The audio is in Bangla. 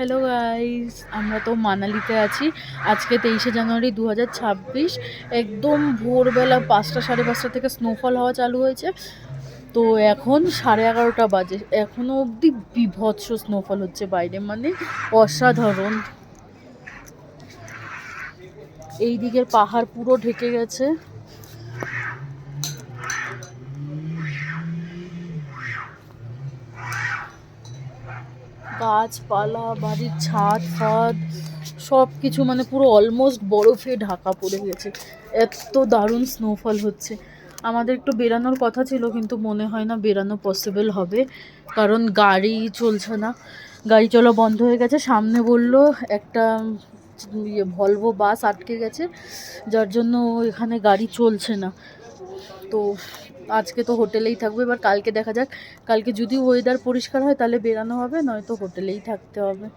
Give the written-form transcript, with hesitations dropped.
হ্যালো গাইস, আমরা তো মানালিতে আছি। আজকে 23শে জানুয়ারি 2026। একদম ভোরবেলা 5টা সাড়ে 5টা থেকে স্নোফল হওয়া চালু হয়েছে। তো এখন 11:30 বাজে, এখনও অবধি বিভৎস স্নোফল হচ্ছে বাইরে, মানে অসাধারণ। এই দিকের পাহাড় পুরো ঢেকে গেছে। গাছপালা, বাড়ির ছাদ ফাদ সব কিছু মানে পুরো অলমোস্ট বরফে ঢাকা পড়ে গেছে। এত দারুণ স্নোফল হচ্ছে। আমাদের একটু বেরানোর কথা ছিল, কিন্তু মনে হয় না বেরানো পসিবল হবে, কারণ গাড়ি চলছে না, গাড়ি চলা বন্ধ হয়ে গেছে। সামনে বললো একটা ভলভো বাস আটকে গেছে, যার জন্য এখানে গাড়ি চলছে না। তো আজকে তো হোটেলেই থাকবো, এবার কালকে দেখা যাক। কালকে যদি ওয়েদার পরিষ্কার হয় তাহলে বেরানো হবে, নয়তো হোটেলেই থাকতে হবে।